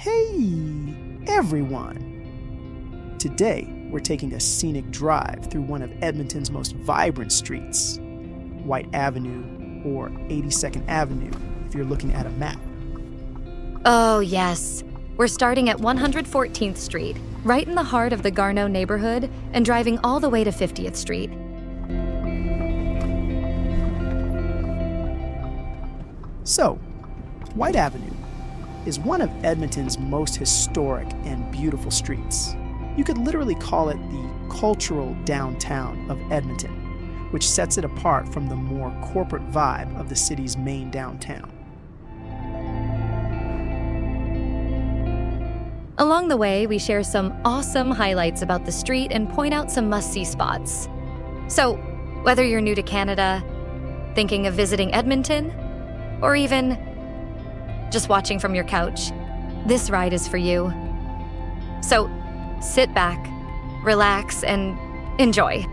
Hey, everyone! Today, we're taking a scenic drive through one of Edmonton's most vibrant streets, Whyte Avenue, or 82nd Avenue, if you're looking at a map. Oh, yes. We're starting at 114th Street, right in the heart of the Govermnent neighborhood, and driving all the way to 50th Street. So, Whyte Avenue is one of Edmonton's most historic and beautiful streets. You could literally call it the cultural downtown of Edmonton, which sets it apart from the more corporate vibe of the city's main downtown. Along the way, we share some awesome highlights about the street and point out some must-see spots. So, whether you're new to Canada, thinking of visiting Edmonton, or even just watching from your couch, this ride is for you. So, sit back, relax, and enjoy.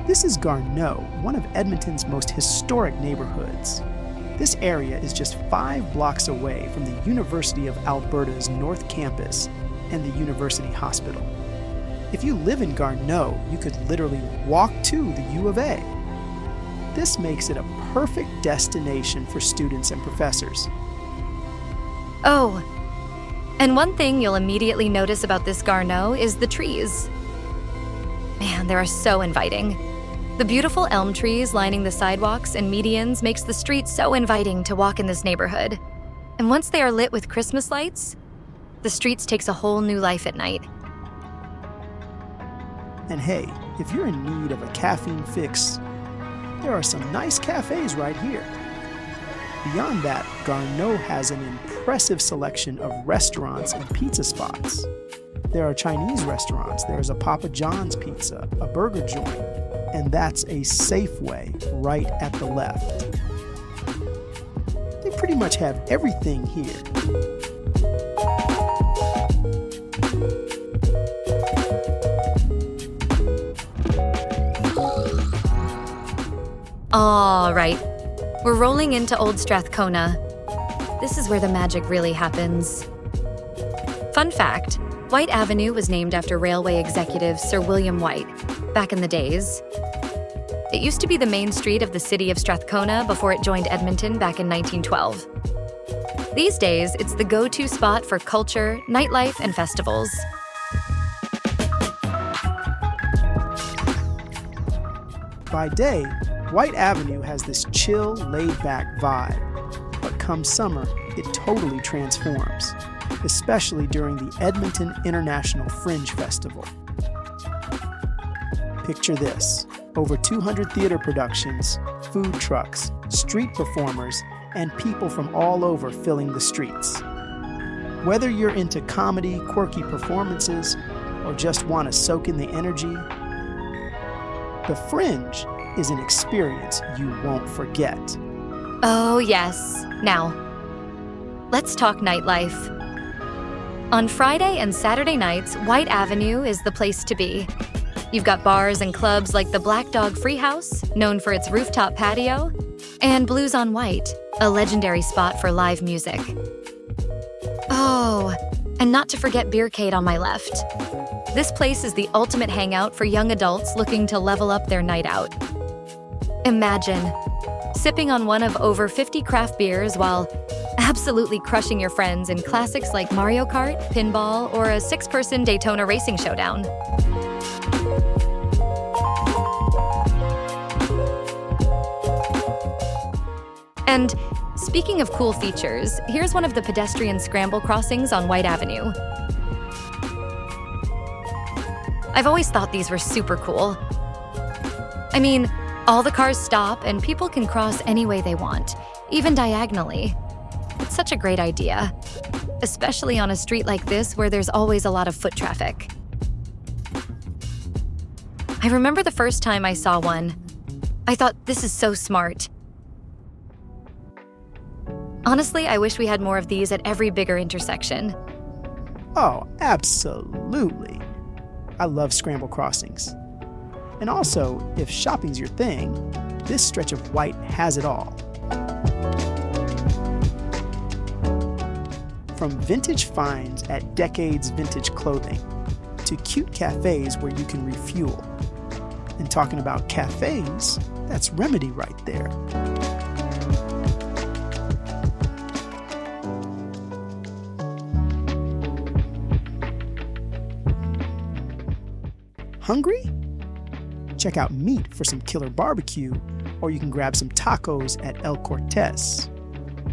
This is Govermnent, one of Edmonton's most historic neighborhoods. This area is just 5 blocks away from the University of Alberta's North Campus and the University Hospital. If you live in Govermnent, you could literally walk to the U of A. This makes it a perfect destination for students and professors. Oh, and one thing you'll immediately notice about this Govermnent is the trees. Man, they are so inviting. The beautiful elm trees lining the sidewalks and medians makes the street so inviting to walk in this neighborhood. And once they are lit with Christmas lights, the streets takes a whole new life at night. And hey, if you're in need of a caffeine fix, there are some nice cafes right here. Beyond that, Govermnent has an impressive selection of restaurants and pizza spots. There are Chinese restaurants, there's a Papa John's pizza, a burger joint, and that's a Safeway right at the left. They pretty much have everything here. All right, we're rolling into Old Strathcona. This is where the magic really happens. Fun fact, Whyte Avenue was named after railway executive Sir William Whyte back in the days. It used to be the main street of the city of Strathcona before it joined Edmonton back in 1912. These days, it's the go-to spot for culture, nightlife, and festivals. By day, Whyte Avenue has this chill, laid-back vibe, but come summer, it totally transforms, especially during the Edmonton International Fringe Festival. Picture this, over 200 theater productions, food trucks, street performers, and people from all over filling the streets. Whether you're into comedy, quirky performances, or just want to soak in the energy, the Fringe is an experience you won't forget. Oh, yes. Now, let's talk nightlife. On Friday and Saturday nights, Whyte Avenue is the place to be. You've got bars and clubs like the Black Dog Free House, known for its rooftop patio, and Blues on White, a legendary spot for live music. Oh, and not to forget Beercade on my left. This place is the ultimate hangout for young adults looking to level up their night out. Imagine sipping on one of over 50 craft beers while absolutely crushing your friends in classics like Mario Kart, pinball, or a 6-person Daytona racing showdown. And speaking of cool features, here's one of the pedestrian scramble crossings on Whyte Avenue. I've always thought these were super cool. I mean, all the cars stop and people can cross any way they want, even diagonally. It's such a great idea, especially on a street like this where there's always a lot of foot traffic. I remember the first time I saw one. I thought, this is so smart. Honestly, I wish we had more of these at every bigger intersection. Oh, absolutely. I love scramble crossings. And also, if shopping's your thing, this stretch of Whyte has it all. From vintage finds at Decades Vintage Clothing to cute cafes where you can refuel. And talking about cafes, that's Remedy right there. Hungry? Check out Meat for some killer barbecue, or you can grab some tacos at El Cortez.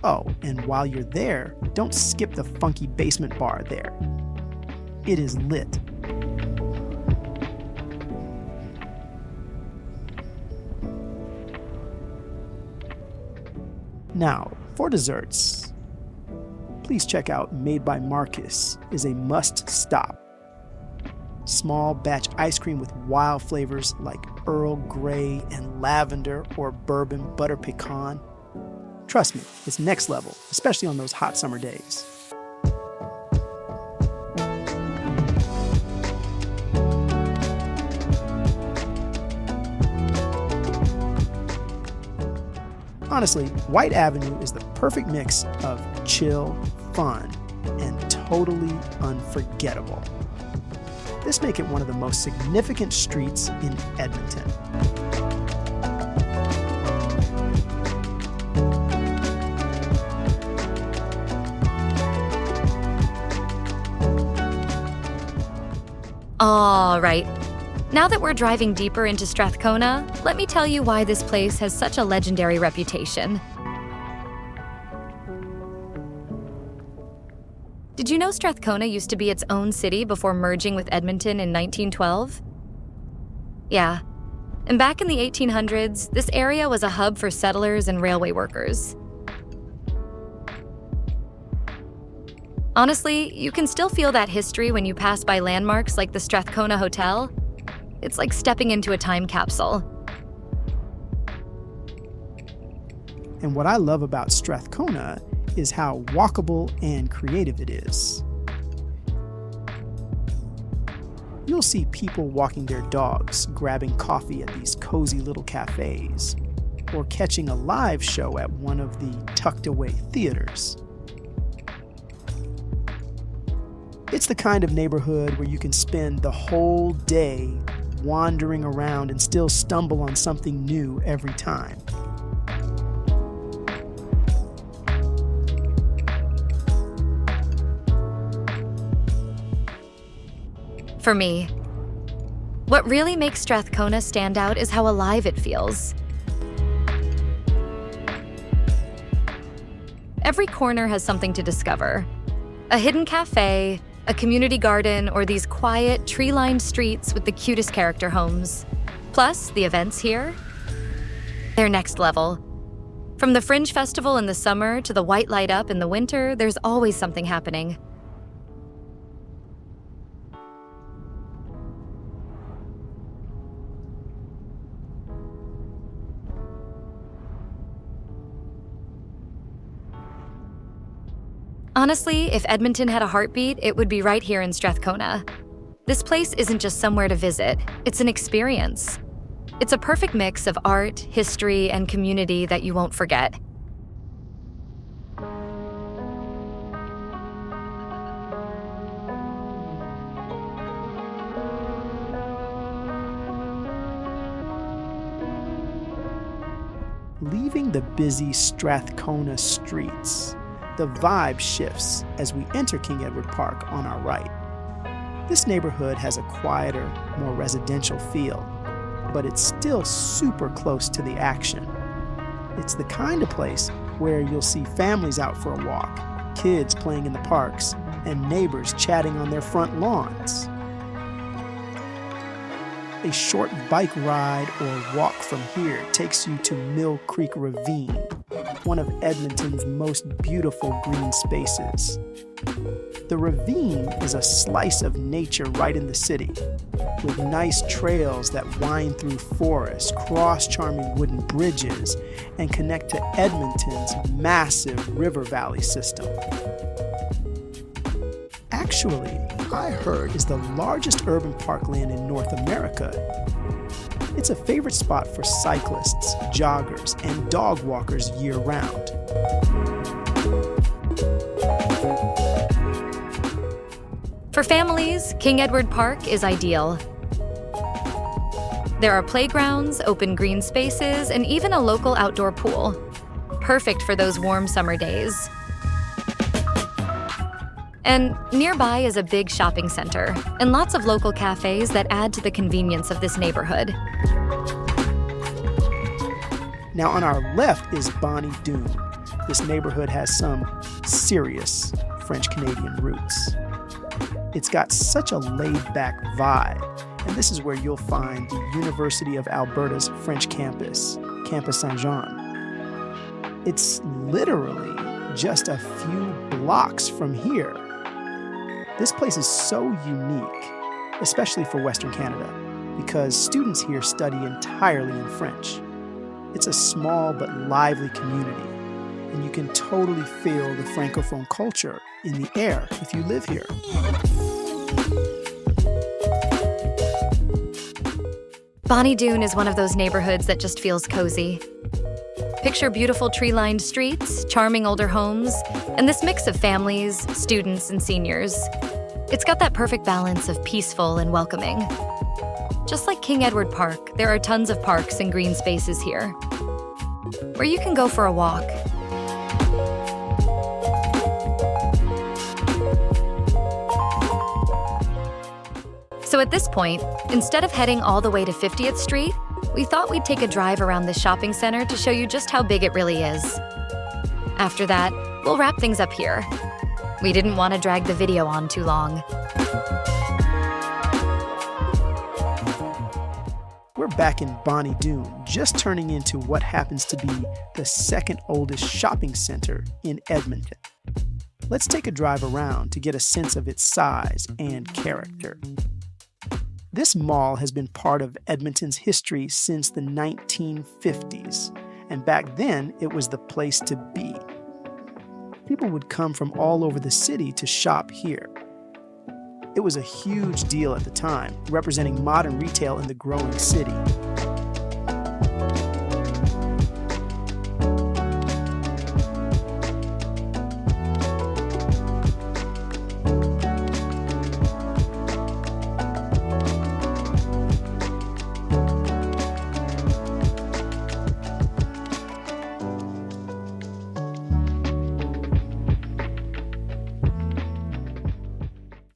Oh, and while you're there, don't skip the funky basement bar there. It is lit. Now, for desserts, please check out Made by Marcus is a must-stop. Small batch ice cream with wild flavors like Earl Grey and lavender or bourbon butter pecan. Trust me, it's next level, especially on those hot summer days. Honestly, Whyte Avenue is the perfect mix of chill, fun, and totally unforgettable. This makes it one of the most significant streets in Edmonton. All right. Now that we're driving deeper into Strathcona, let me tell you why this place has such a legendary reputation. Did you know Strathcona used to be its own city before merging with Edmonton in 1912? Yeah. And back in the 1800s, this area was a hub for settlers and railway workers. Honestly, you can still feel that history when you pass by landmarks like the Strathcona Hotel. It's like stepping into a time capsule. And what I love about Strathcona is how walkable and creative it is. You'll see people walking their dogs, grabbing coffee at these cozy little cafes, or catching a live show at one of the tucked-away theaters. It's the kind of neighborhood where you can spend the whole day wandering around and still stumble on something new every time. For me, what really makes Strathcona stand out is how alive it feels. Every corner has something to discover. A hidden cafe, a community garden, or these quiet, tree-lined streets with the cutest character homes. Plus, the events here, they're next level. From the Fringe Festival in the summer to the White Light Up in the winter, there's always something happening. Honestly, if Edmonton had a heartbeat, it would be right here in Strathcona. This place isn't just somewhere to visit, it's an experience. It's a perfect mix of art, history, and community that you won't forget. Leaving the busy Strathcona streets, the vibe shifts as we enter King Edward Park on our right. This neighborhood has a quieter, more residential feel, but it's still super close to the action. It's the kind of place where you'll see families out for a walk, kids playing in the parks, and neighbors chatting on their front lawns. A short bike ride or walk from here takes you to Mill Creek Ravine, one of Edmonton's most beautiful green spaces. The ravine is a slice of nature right in the city, with nice trails that wind through forests, cross charming wooden bridges, and connect to Edmonton's massive river valley system. Actually, I heard is the largest urban parkland in North America. It's a favorite spot for cyclists, joggers, and dog walkers year-round. For families, King Edward Park is ideal. There are playgrounds, open green spaces, and even a local outdoor pool. Perfect for those warm summer days. And nearby is a big shopping center and lots of local cafes that add to the convenience of this neighborhood. Now on our left is Bonnie Doon. This neighborhood has some serious French-Canadian roots. It's got such a laid-back vibe, and this is where you'll find the University of Alberta's French campus, Campus Saint-Jean. It's literally just a few blocks from here. This place is so unique, especially for Western Canada, because students here study entirely in French. It's a small but lively community, and you can totally feel the Francophone culture in the air if you live here. Bonnie Doon is one of those neighborhoods that just feels cozy. Picture beautiful tree-lined streets, charming older homes, and this mix of families, students, and seniors. It's got that perfect balance of peaceful and welcoming. Just like King Edward Park, there are tons of parks and green spaces here, where you can go for a walk. So at this point, instead of heading all the way to 50th Street, we thought we'd take a drive around this shopping center to show you just how big it really is. After that, we'll wrap things up here. We didn't want to drag the video on too long. We're back in Bonnie Doon, just turning into what happens to be the second oldest shopping center in Edmonton. Let's take a drive around to get a sense of its size and character. This mall has been part of Edmonton's history since the 1950s, and back then it was the place to be. People would come from all over the city to shop here. It was a huge deal at the time, representing modern retail in the growing city.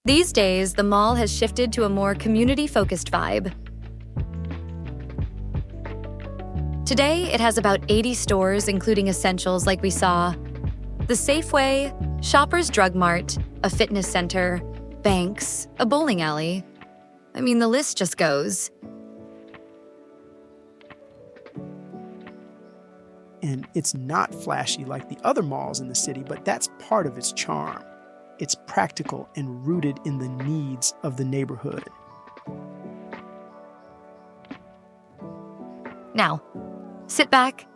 These days, the mall has shifted to a more community-focused vibe. Today, it has about 80 stores, including essentials like we saw, the Safeway, Shoppers Drug Mart, a fitness center, banks, a bowling alley. I mean, the list just goes. And it's not flashy like the other malls in the city, but that's part of its charm. It's practical and rooted in the needs of the neighborhood. Now, sit back,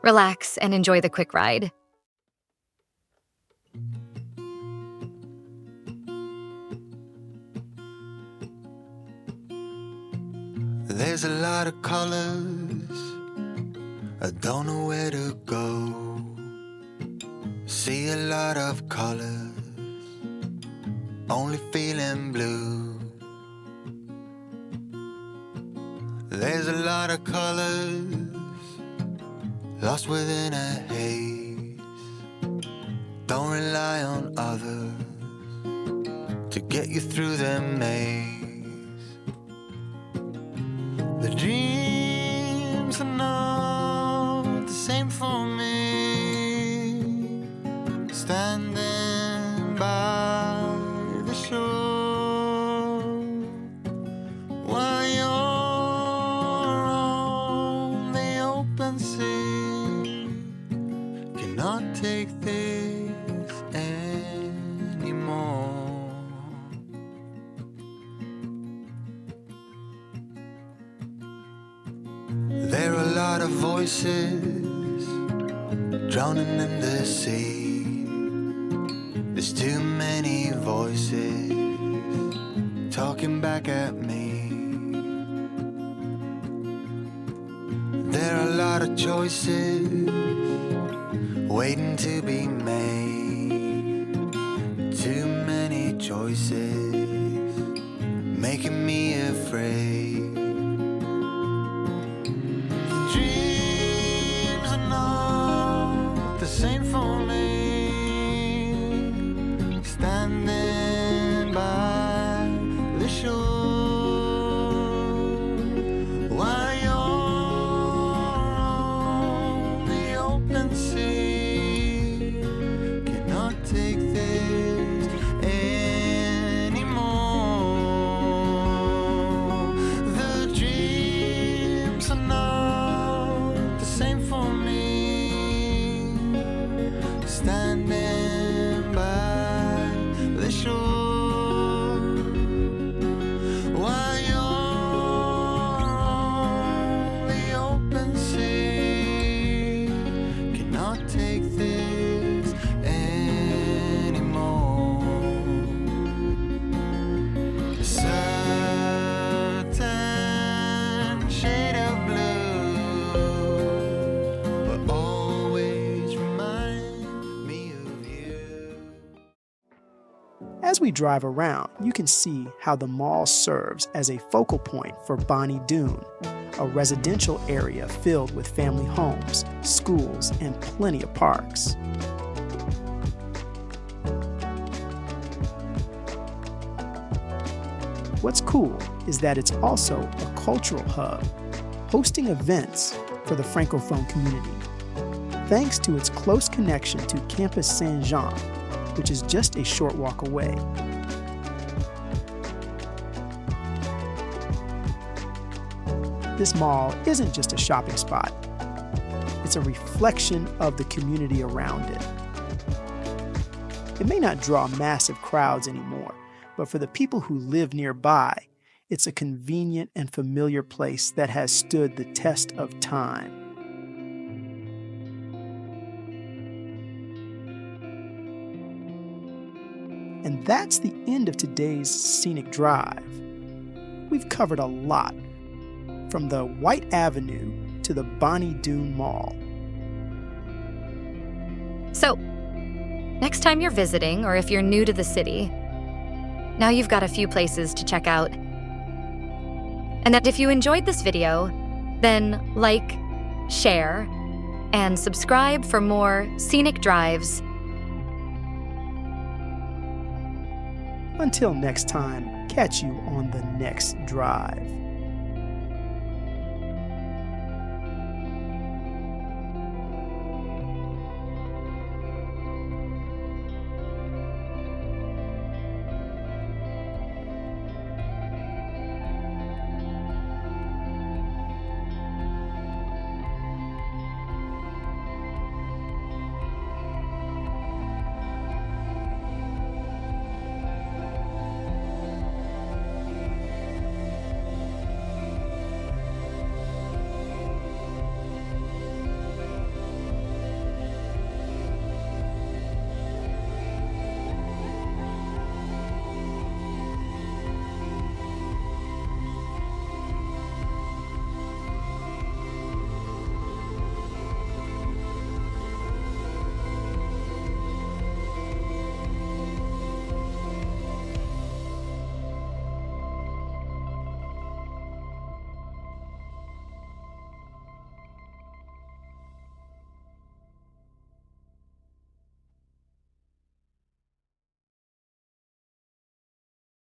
relax, and enjoy the quick ride. There's a lot of colors, I don't know where to go. See a lot of colors, only feeling blue. There's a lot of colors, lost within a haze. Don't rely on others to get you through the maze. The dreams are not the same for me. Standing by the shore while you're on the open sea, cannot take this anymore. There are a lot of voices drowning in the sea. There's too many voices talking back at me. There are a lot of choices waiting to be made. Too many choices making me afraid. The dreams are not the same for me. Standing by the shore while you're on the open sea, cannot take this anymore. The dreams are not the same for me. Standing by the shore while you're on the open sea, cannot take this anymore. A certain shade of blue will always remind me of you. As we drive around, you can see how the mall serves as a focal point for Bonnie Doon, a residential area filled with family homes, schools, and plenty of parks. What's cool is that it's also a cultural hub, hosting events for the Francophone community, thanks to its close connection to Campus Saint-Jean, which is just a short walk away. This mall isn't just a shopping spot. It's a reflection of the community around it. It may not draw massive crowds anymore, but for the people who live nearby, it's a convenient and familiar place that has stood the test of time. And that's the end of today's Scenic Drive. We've covered a lot, from the Whyte Avenue to the Bonnie Doon Mall. So, next time you're visiting, or if you're new to the city, now you've got a few places to check out. And that if you enjoyed this video, then like, share, and subscribe for more Scenic Drives. Until next time, catch you on the next drive.